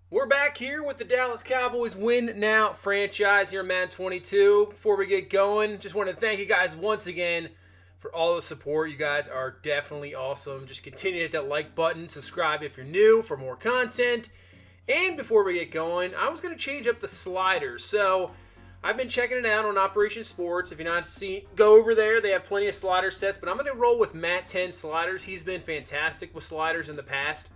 We're back here with the Dallas Cowboys Win Now franchise here in Madden 22. Before we get going, just want to thank you guys once again for all the support. You guys are definitely awesome. Just continue to hit that like button, subscribe if you're new for more content. And before we get going, I was going to change up the sliders. So I've been checking it out on Operation Sports. If you're not seeing, go over there. They have plenty of slider sets, but I'm going to roll with Matt 10 sliders. He's been fantastic with sliders in the past,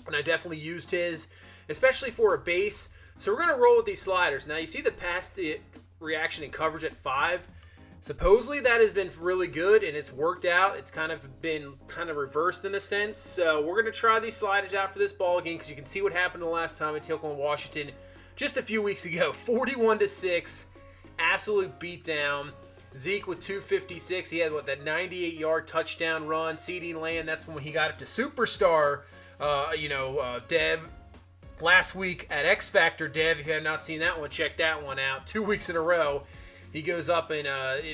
and I definitely used his, especially for a base. So we're going to roll with these sliders. Now, you see the pass reaction and coverage at 5. Supposedly, that has been really good, and it's worked out. It's kind of been reversed in a sense. So we're going to try these sliders out for this ball game because you can see what happened the last time we took on Washington just a few weeks ago. 41-6, absolute beatdown. Zeke with 256. He had, that 98-yard touchdown run. CeeDee Lamb, that's when he got up to superstar, Dev. Last week at X Factor, Dev, if you have not seen that one, check that one out. 2 weeks in a row, he goes up in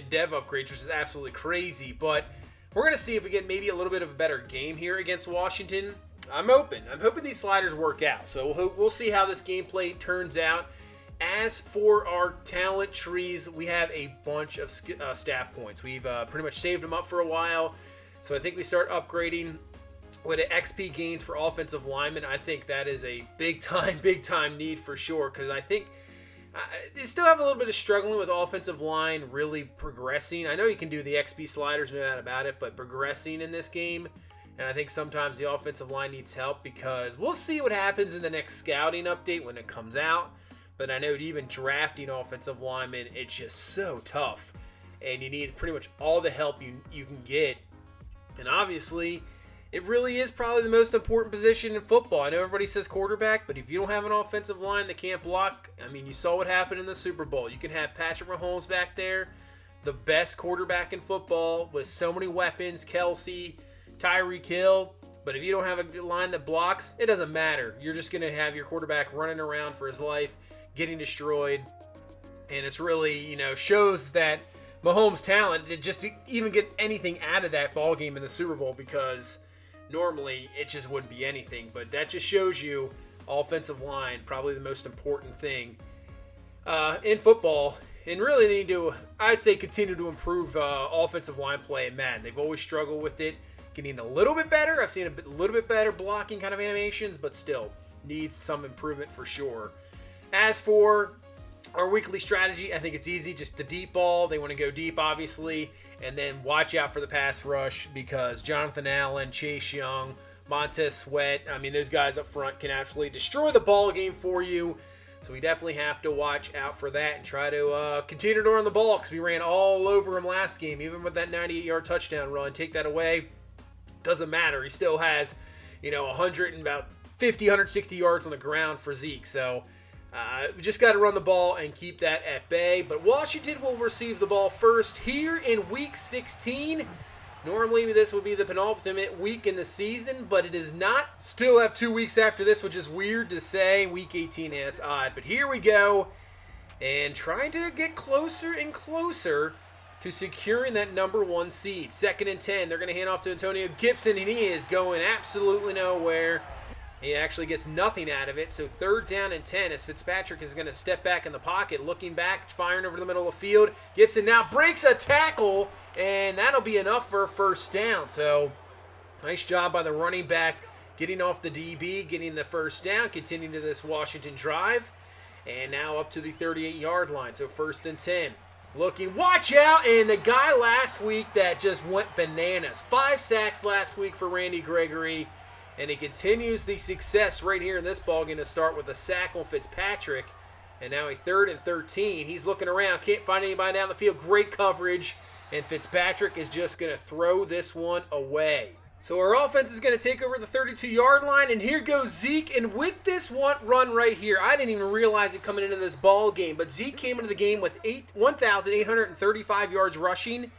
Dev upgrades, which is absolutely crazy. But we're going to see if we get maybe a little bit of a better game here against Washington. I'm hoping these sliders work out. So we'll see how this gameplay turns out. As for our talent trees, we have a bunch of staff points. We've pretty much saved them up for a while. So I think we start upgrading with an XP gains for offensive linemen. I think that is a big time need for sure, because I think they still have a little bit of struggling with offensive line really progressing. I know you can do the XP sliders, no doubt about it, but progressing in this game, and I think sometimes the offensive line needs help, because we'll see what happens in the next scouting update when it comes out. But I know even drafting offensive linemen, it's just so tough, and you need pretty much all the help you can get. And obviously, it really is probably the most important position in football. I know everybody says quarterback, but if you don't have an offensive line that can't block, I mean, you saw what happened in the Super Bowl. You can have Patrick Mahomes back there, the best quarterback in football with so many weapons, Kelsey, Tyreek Hill, but if you don't have a line that blocks, it doesn't matter. You're just going to have your quarterback running around for his life, getting destroyed, and it's really, shows that Mahomes' talent to just even get anything out of that ball game in the Super Bowl, because normally it just wouldn't be anything. But that just shows you offensive line, probably the most important thing in football. And really they need to, I'd say, continue to improve offensive line play in Madden. They've always struggled with it. Getting a little bit better. I've seen a little bit better blocking kind of animations, but still needs some improvement for sure. As for our weekly strategy, I think it's easy. Just the deep ball. They want to go deep, obviously. And then watch out for the pass rush, because Jonathan Allen, Chase Young, Montez Sweat, I mean, those guys up front can absolutely destroy the ball game for you. So we definitely have to watch out for that and try to continue to run the ball, because we ran all over him last game, even with that 98-yard touchdown run. Take that away, doesn't matter. He still has, 100 and about 50, 160 yards on the ground for Zeke. So we just got to run the ball and keep that at bay. But Washington will receive the ball first here in Week 16. Normally, this would be the penultimate week in the season, but it is not. Still have 2 weeks after this, which is weird to say. Week 18, yeah, it's odd. But here we go, and trying to get closer and closer to securing that number 1 seed. 2nd and 10. They're going to hand off to Antonio Gibson, and he is going absolutely nowhere. He actually gets nothing out of it. So 3rd down and 10 as Fitzpatrick is going to step back in the pocket, looking back, firing over the middle of the field. Gibson now breaks a tackle, and that'll be enough for a 1st down. So nice job by the running back getting off the DB, getting the 1st down, continuing to this Washington drive. And now up to the 38-yard line. So 1st and 10. Looking, watch out, and the guy last week that just went bananas. 5 sacks last week for Randy Gregory. And he continues the success right here in this ballgame to start with a sack on Fitzpatrick. And now a 3rd and 13. He's looking around, can't find anybody down the field. Great coverage. And Fitzpatrick is just going to throw this one away. So our offense is going to take over the 32-yard line. And here goes Zeke. And with this one run right here, I didn't even realize it coming into this ball game. But Zeke came into the game with 1,835 yards rushing.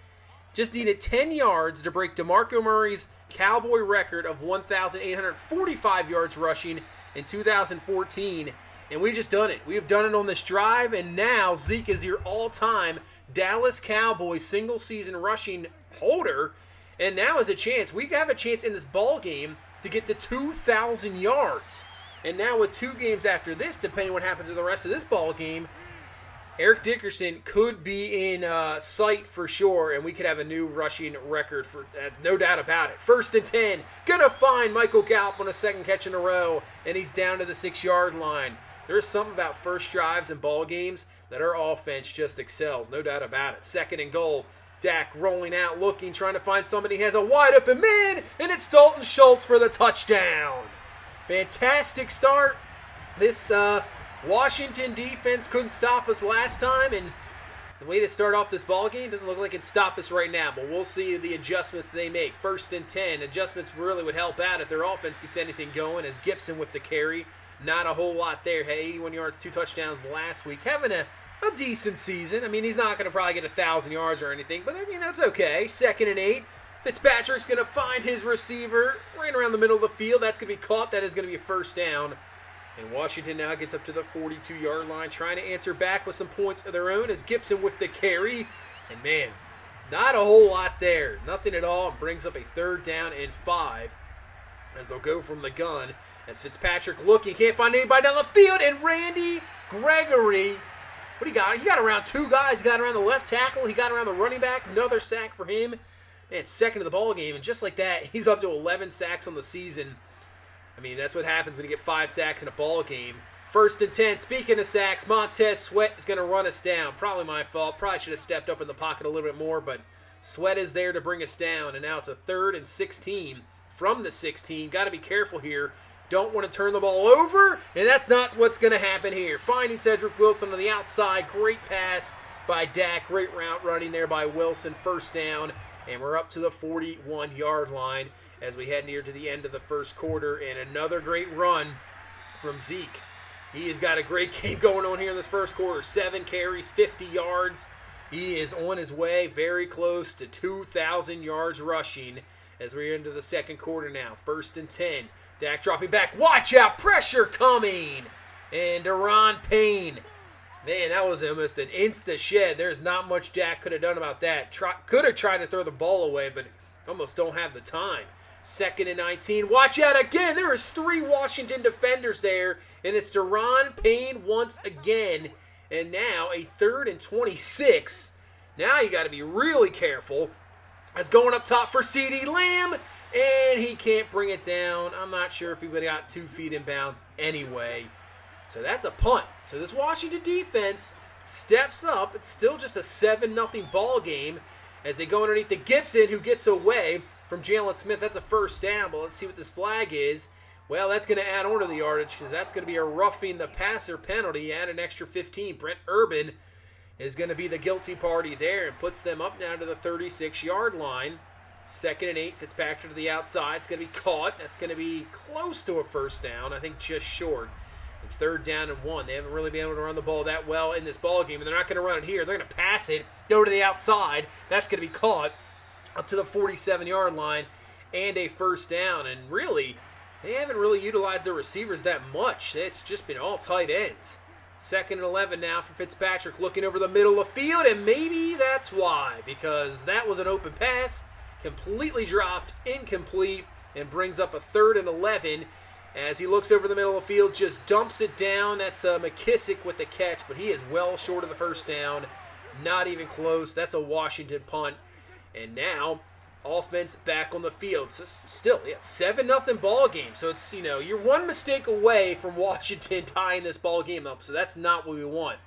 Just needed 10 yards to break DeMarco Murray's Cowboy record of 1,845 yards rushing in 2014. And we've just done it. We have done it on this drive, and now Zeke is your all-time Dallas Cowboys single-season rushing holder. And now is a chance. We have a chance in this ball game to get to 2,000 yards. And now with 2 games after this, depending on what happens in the rest of this ball game, Eric Dickerson could be in sight for sure, and we could have a new rushing record, for no doubt about it. 1st and 10, gonna find Michael Gallup on a 2nd catch in a row, and he's down to the 6-yard line. There's something about first drives in ball games that our offense just excels, no doubt about it. 2nd and goal, Dak rolling out, looking, trying to find somebody. He has a wide open man, and it's Dalton Schultz for the touchdown. Fantastic start. This Washington defense couldn't stop us last time, and the way to start off this ball game doesn't look like it can stop us right now, but we'll see the adjustments they make. 1st and 10, adjustments really would help out if their offense gets anything going, as Gibson with the carry. Not a whole lot there. Had 81 yards, 2 touchdowns last week. Having a decent season. I mean, he's not going to probably get 1,000 yards or anything, but it's okay. 2nd and 8. Fitzpatrick's going to find his receiver right around the middle of the field. That's going to be caught. That is going to be a 1st down. And Washington now gets up to the 42-yard line, trying to answer back with some points of their own as Gibson with the carry. And man, not a whole lot there. Nothing at all. And brings up a 3rd down and 5 as they'll go from the gun. As Fitzpatrick looking, can't find anybody down the field. And Randy Gregory, what he got? He got around 2 guys. He got around the left tackle. He got around the running back. Another sack for him. Man, 2nd of the ball game. And just like that, he's up to 11 sacks on the season. I mean, that's what happens when you get 5 sacks in a ball game. 1st and 10. Speaking of sacks, Montez Sweat is going to run us down. Probably my fault. Probably should have stepped up in the pocket a little bit more, but Sweat is there to bring us down. And now it's a 3rd and 16 from the 16. Got to be careful here. Don't want to turn the ball over, and that's not what's going to happen here. Finding Cedric Wilson on the outside. Great pass by Dak. Great route running there by Wilson. 1st down, and we're up to the 41-yard line as we head near to the end of the 1st quarter. And another great run from Zeke. He has got a great game going on here in this 1st quarter. 7 carries, 50 yards. He is on his way, very close to 2,000 yards rushing as we're into the 2nd quarter now. 1st and 10. Dak dropping back. Watch out. Pressure coming. And Deron Payne. Man, that was almost an insta-shed. There's not much Dak could have done about that. Could have tried to throw the ball away, but almost don't have the time. 2nd and 19. Watch out again. There is 3 Washington defenders there, and it's Deron Payne once again. And now a 3rd and 26. Now you got to be really careful. It's going up top for CeeDee Lamb, and he can't bring it down. I'm not sure if he would have got 2 feet in bounds anyway. So that's a punt. So this Washington defense steps up. It's still just a 7-0 ball game as they go underneath the Gibson, who gets away from Jalen Smith. That's a 1st down, but let's see what this flag is. Well, that's going to add on to the yardage because that's going to be a roughing the passer penalty. Add an extra 15. Brent Urban is going to be the guilty party there and puts them up now to the 36-yard line. 2nd and 8. Fitzpatrick to the outside. It's going to be caught. That's going to be close to a 1st down. I think just short. And 3rd down and 1. They haven't really been able to run the ball that well in this ball game, and they're not going to run it here. They're going to pass it, go to the outside. That's going to be caught up to the 47-yard line and a 1st down. And really, they haven't really utilized their receivers that much. It's just been all tight ends. 2nd and 11 now for Fitzpatrick, looking over the middle of the field, and maybe that's why, because that was an open pass, completely dropped, incomplete, and brings up a 3rd and 11 as he looks over the middle of the field, just dumps it down. That's McKissick with the catch, but he is well short of the 1st down, not even close. That's a Washington punt, and now offense back on the field. So still, 7-0 ball game. So it's, you're one mistake away from Washington tying this ball game up. So that's not what we want.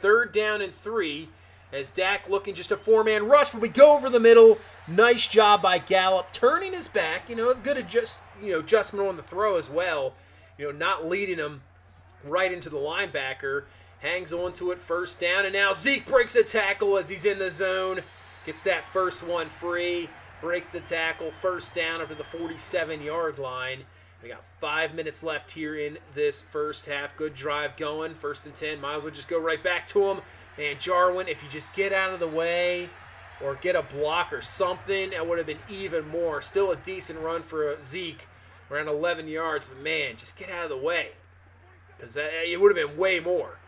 3rd down and 3 as Dak looking just a 4-man rush, but we go over the middle. Nice job by Gallup turning his back. Good adjustment on the throw as well. Not leading him right into the linebacker. Hangs on to it, 1st down, and now Zeke breaks a tackle as he's in the zone. Gets that first one free. Breaks the tackle, 1st down up to the 47-yard line. We got 5 minutes left here in this 1st half. Good drive going. 1st and 10. Might as well just go right back to him. Man, Jarwin, if you just get out of the way or get a block or something, that would have been even more. Still a decent run for Zeke, around 11 yards. But, man, just get out of the way because it would have been way more.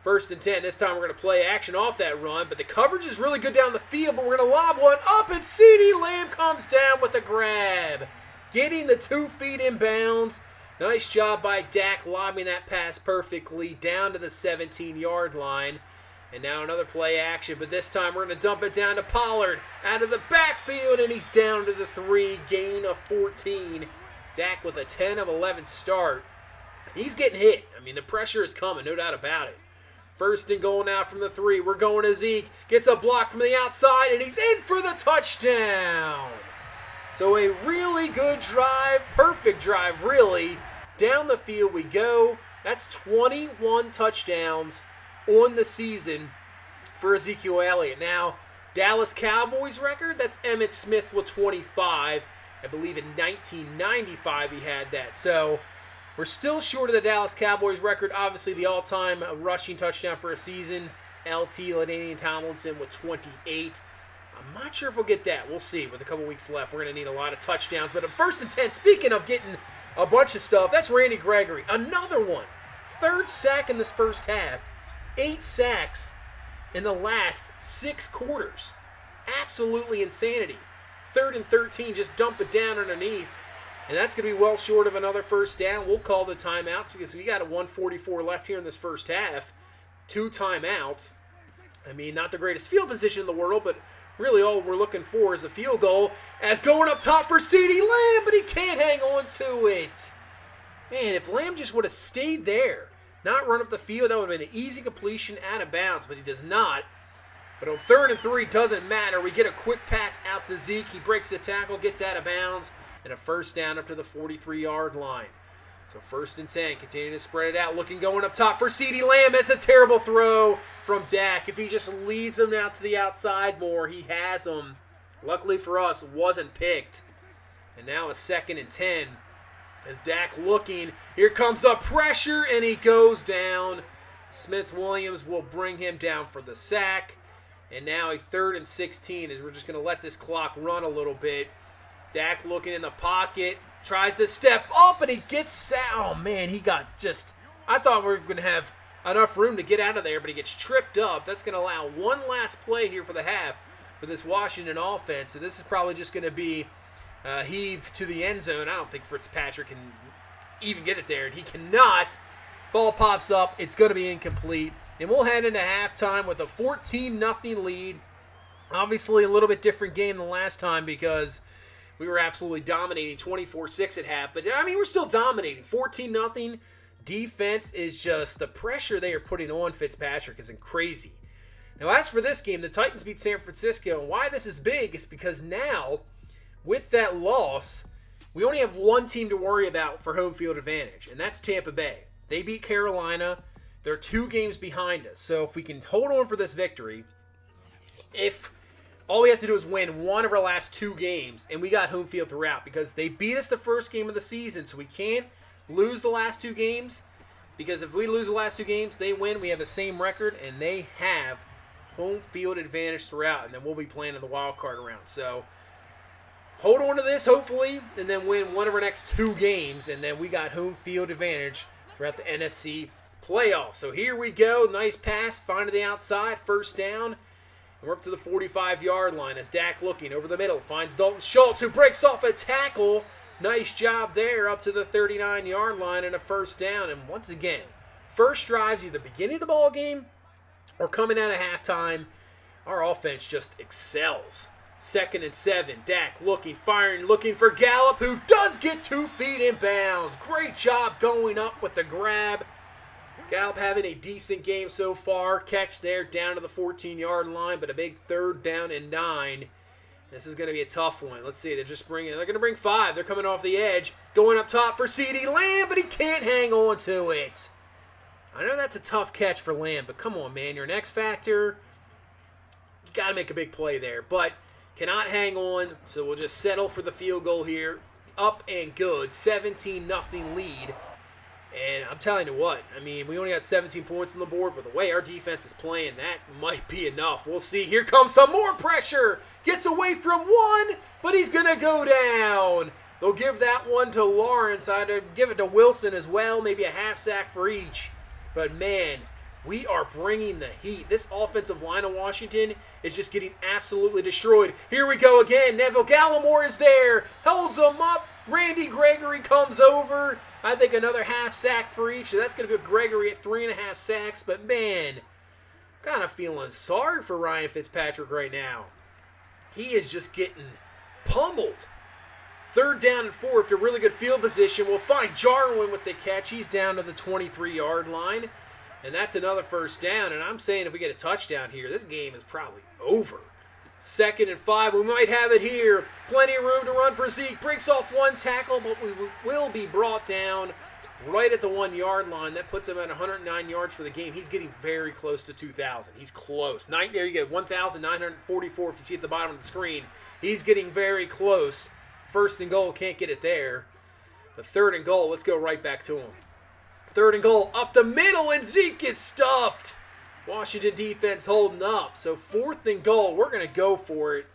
1st and 10. This time we're going to play action off that run, but the coverage is really good down the field, but we're going to lob one up, and CeeDee Lamb comes down with a grab, getting the 2 feet in bounds, Nice job by Dak lobbing that pass perfectly down to the 17-yard line. And now another play action, but this time we're going to dump it down to Pollard out of the backfield, and he's down to the 3, gain of 14. Dak with a 10 of 11 start. He's getting hit. I mean, the pressure is coming, no doubt about it. First and goal now from the 3. We're going to Zeke. Gets a block from the outside, and he's in for the touchdown. So a really good drive, perfect drive, really. Down the field we go. That's 21 touchdowns on the season for Ezekiel Elliott. Now, Dallas Cowboys record, that's Emmitt Smith with 25. I believe in 1995 he had that. So we're still short of the Dallas Cowboys record. Obviously, the all-time rushing touchdown for a season, LT LaDainian Tomlinson with 28. I'm not sure if we'll get that. We'll see. With a couple weeks left, we're going to need a lot of touchdowns. But at 1st and 10, speaking of getting a bunch of stuff, that's Randy Gregory. Another one. 3rd sack in this first half. 8 sacks in the last 6 quarters. Absolutely insanity. 3rd and 13, just dump it down underneath. And that's going to be well short of another first down. We'll call the timeouts because we got a 1:44 left here in this first half. 2 timeouts. I mean, not the greatest field position in the world, but really all we're looking for is a field goal. As going up top for CeeDee Lamb, but he can't hang on to it. Man, if Lamb just would have stayed there, not run up the field, that would have been an easy completion out of bounds, but he does not. But on 3rd and 3, doesn't matter. We get a quick pass out to Zeke. He breaks the tackle, gets out of bounds, and a first down up to the 43-yard line. So 1st and 10, continue to spread it out. Looking going up top for CeeDee Lamb. It's a terrible throw from Dak. If he just leads him out to the outside more, he has him. Luckily for us, wasn't picked. And now a 2nd and 10. As Dak looking, here comes the pressure, and he goes down. Smith Williams will bring him down for the sack. And now a 3rd and 16 as we're just going to let this clock run a little bit. Dak looking in the pocket, tries to step up, and he gets out. Oh, man, he got just, I thought we were going to have enough room to get out of there, but he gets tripped up. That's going to allow one last play here for the half for this Washington offense. So this is probably just going to be heave to the end zone. I don't think Fitzpatrick can even get it there, and he cannot. Ball pops up. It's going to be incomplete. And we'll head into halftime with a 14-0 lead. Obviously a little bit different game than last time because we were absolutely dominating 24-6 at half. But, I mean, we're still dominating. 14-0. Defense is just, the pressure they are putting on Fitzpatrick is crazy. Now, as for this game, the Titans beat San Francisco. And why this is big is because now, with that loss, we only have one team to worry about for home field advantage, and that's Tampa Bay. They beat Carolina. They're 2 games behind us. So if we can hold on for this victory, if all we have to do is win one of our last 2 games, and we got home field throughout because they beat us the first game of the season, so we can't lose the last 2 games because if we lose the last 2 games, they win, we have the same record, and they have home field advantage throughout, and then we'll be playing in the wild card round. So hold on to this, hopefully, and then win one of our next 2 games, and then we got home field advantage throughout the NFC playoffs. So here we go. Nice pass, finding the outside, first down. And we're up to the 45-yard line as Dak looking over the middle. Finds Dalton Schultz, who breaks off a tackle. Nice job there, up to the 39-yard line and a first down. And once again, first drives either beginning of the ball game or coming out of halftime. Our offense just excels. 2nd and 7. Dak looking, firing, looking for Gallup, who does get 2 feet in bounds. Great job going up with the grab. Gallup having a decent game so far. Catch there down to the 14-yard line, but a big 3rd down and 9. This is going to be a tough one. Let's see. They're going to bring 5. They're coming off the edge. Going up top for CeeDee Lamb, but he can't hang on to it. I know that's a tough catch for Lamb, but come on, man. You're an X factor. You got to make a big play there, but cannot hang on, so we'll just settle for the field goal here. Up and good. 17-0 lead. And I'm telling you what, I mean, we only got 17 points on the board, but the way our defense is playing, that might be enough. We'll see. Here comes some more pressure. Gets away from one, but he's going to go down. They'll give that one to Lawrence. I'd give it to Wilson as well, maybe a half sack for each. But, man, we are bringing the heat. This offensive line of Washington is just getting absolutely destroyed. Here we go again. Neville Gallimore is there. Holds him up. Randy Gregory comes over. I think another half sack for each. So that's going to be Gregory at 3.5 sacks. But man, kind of feeling sorry for Ryan Fitzpatrick right now. He is just getting pummeled. 3rd down and 4 after really good field position. We'll find Jarwin with the catch. He's down to the 23-yard line. And that's another 1st down. And I'm saying if we get a touchdown here, this game is probably over. 2nd and 5. We might have it here. Plenty of room to run for Zeke. Breaks off one tackle, but we will be brought down right at the 1-yard line. That puts him at 109 yards for the game. He's getting very close to 2,000. He's close. There you go, 1,944 if you see at the bottom of the screen. He's getting very close. 1st and goal, can't get it there. But 3rd and goal, let's go right back to him. 3rd and goal, up the middle, and Zeke gets stuffed. Washington defense holding up. So 4th and goal, we're going to go for it.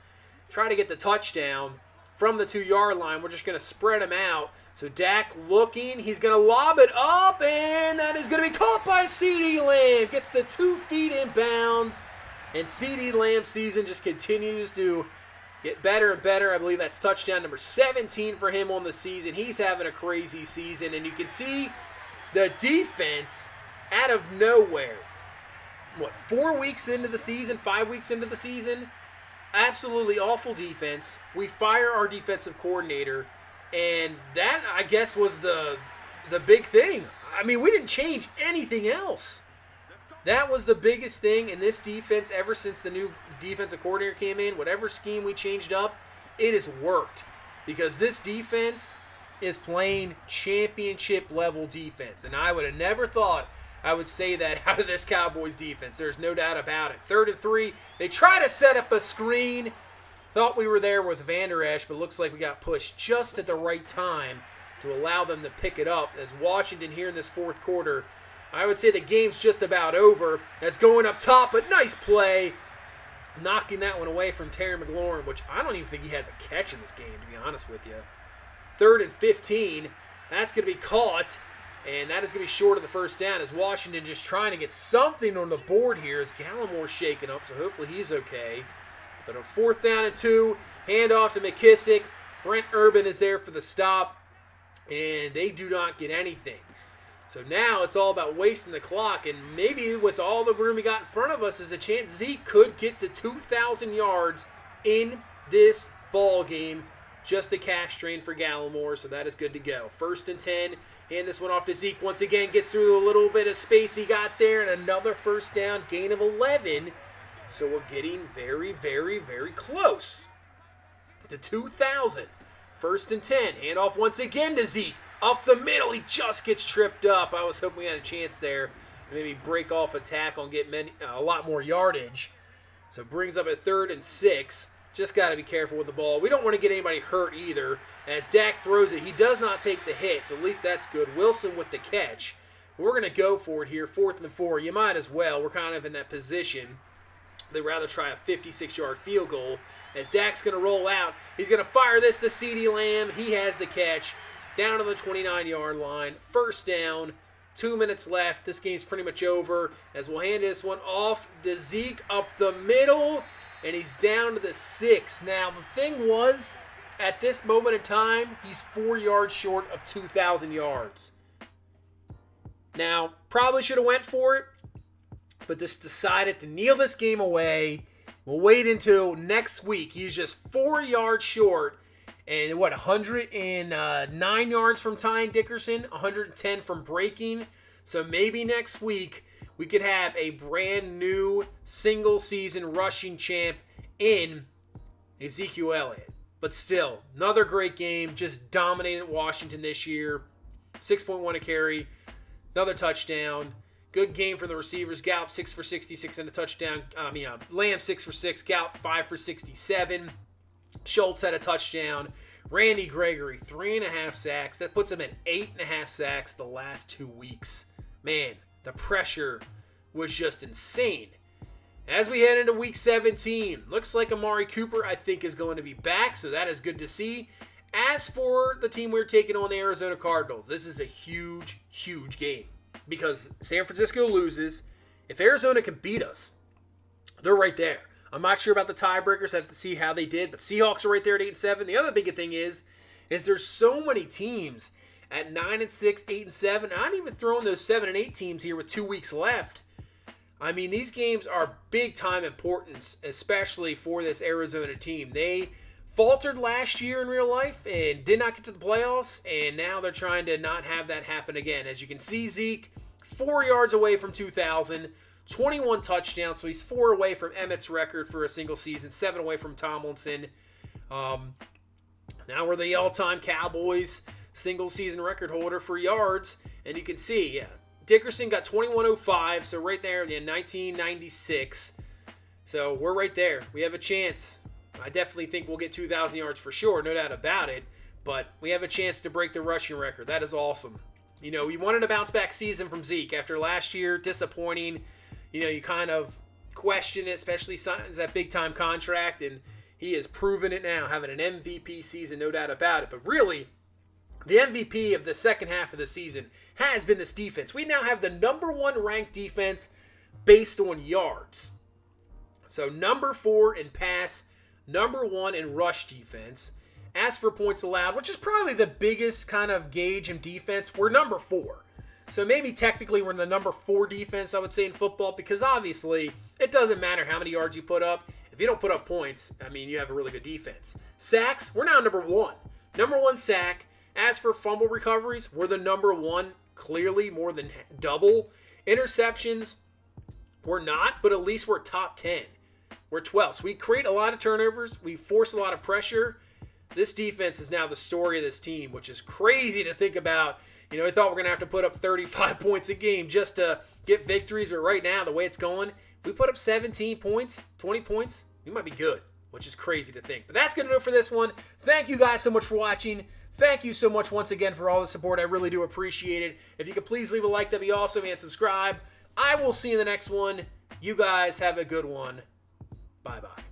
Try to get the touchdown from the 2-yard line. We're just going to spread him out. So Dak looking. He's going to lob it up, and that is going to be caught by CeeDee Lamb. Gets the 2 feet in bounds, and CeeDee Lamb's season just continues to get better and better. I believe that's touchdown number 17 for him on the season. He's having a crazy season, and you can see the defense out of nowhere. 4 weeks into the season, 5 weeks into the season, absolutely awful defense. We fire our defensive coordinator, and that, I guess, was the big thing. I mean, we didn't change anything else. That was the biggest thing in this defense ever since the new defensive coordinator came in. Whatever scheme we changed up, it has worked because this defense is playing championship-level defense, and I would have never thought I would say that out of this Cowboys defense. There's no doubt about it. 3rd and 3. They try to set up a screen. Thought we were there with Vander Esch, but looks like we got pushed just at the right time to allow them to pick it up. As Washington here in this 4th quarter, I would say the game's just about over. That's going up top, but nice play. Knocking that one away from Terry McLaurin, which I don't even think he has a catch in this game, to be honest with you. 3rd and 15. That's going to be caught. And that is going to be short of the 1st down as Washington just trying to get something on the board here as Gallimore's shaken up, so hopefully he's okay. But on 4th down and 2, handoff to McKissick. Brent Urban is there for the stop, and they do not get anything. So now it's all about wasting the clock, and maybe with all the room we got in front of us is a chance Zeke could get to 2,000 yards in this ball game. Just a calf strain for Gallimore, so that is good to go. 1st and 10, hand this one off to Zeke. Once again, gets through a little bit of space he got there, and another 1st down, gain of 11. So we're getting very, very, very close to 2,000. 1st and 10, hand off once again to Zeke. Up the middle, he just gets tripped up. I was hoping we had a chance there to maybe break off a tackle and get a lot more yardage. So brings up a 3rd and 6. Just got to be careful with the ball. We don't want to get anybody hurt either. As Dak throws it, he does not take the hit, so at least that's good. Wilson with the catch. We're going to go for it here, 4th and 4. You might as well. We're kind of in that position. They'd rather try a 56-yard field goal. As Dak's going to roll out, he's going to fire this to CeeDee Lamb. He has the catch down to the 29-yard line. 1st down. 2 minutes left. This game's pretty much over. As we'll hand this one off to Zeke up the middle. And he's down to the 6. Now, the thing was, at this moment in time, he's 4 yards short of 2,000 yards. Now, probably should have went for it, but just decided to kneel this game away. We'll wait until next week. He's just 4 yards short. And 109 yards from tying Dickerson, 110 from breaking. So maybe next week we could have a brand new single-season rushing champ in Ezekiel Elliott. But still, another great game. Just dominated Washington this year. 6.1 a carry. Another touchdown. Good game for the receivers. Gallup 6 for 66 and a touchdown. Lamb 6 for 6. Gallup 5 for 67. Schultz had a touchdown. Randy Gregory 3.5 sacks. That puts him at 8.5 sacks the last 2 weeks. Man, the pressure was just insane. As we head into week 17, looks like Amari Cooper, I think, is going to be back, so that is good to see. As for the team we're taking on, the Arizona Cardinals, this is a huge, huge game because San Francisco loses. If Arizona can beat us, they're right there. I'm not sure about the tiebreakers. I have to see how they did, but Seahawks are right there at 8-7. The other big thing is, is there's so many teams at 9-6, 8-7. I'm not even throwing those 7 and 8 teams here with 2 weeks left. I mean, these games are big time importance, especially for this Arizona team. They faltered last year in real life and did not get to the playoffs, and now they're trying to not have that happen again. As you can see, Zeke, 4 yards away from 2,000, 21 touchdowns, so he's 4 away from Emmett's record for a single season, 7 away from Tomlinson. Now we're the all-time Cowboys single season record holder for yards, and you can see, Dickerson got 2105, so right there in 1996. So we're right there. We have a chance. I definitely think we'll get 2,000 yards for sure, no doubt about it. But we have a chance to break the rushing record. That is awesome. You know, we wanted a bounce-back season from Zeke after last year. Disappointing. You know, you kind of question it, especially signs that big-time contract, and he has proven it now, having an MVP season, no doubt about it. But really, the MVP of the second half of the season has been this defense. We now have the number 1 ranked defense based on yards. So number 4 in pass, number 1 in rush defense. As for points allowed, which is probably the biggest kind of gauge in defense, we're number 4. So maybe technically we're in the number 4 defense, I would say, in football, because obviously it doesn't matter how many yards you put up. If you don't put up points, I mean, you have a really good defense. Sacks, we're now number 1. Number 1 sack. As for fumble recoveries, we're the number 1, clearly more than double. Interceptions, we're not, but at least we're top 10. We're 12th. So we create a lot of turnovers. We force a lot of pressure. This defense is now the story of this team, which is crazy to think about. You know, I thought we're going to have to put up 35 points a game just to get victories, but right now, the way it's going, if we put up 17 points, 20 points, we might be good, which is crazy to think. But that's going to do it for this one. Thank you guys so much for watching. Thank you so much once again for all the support. I really do appreciate it. If you could please leave a like, that'd be awesome, and subscribe. I will see you in the next one. You guys have a good one. Bye-bye.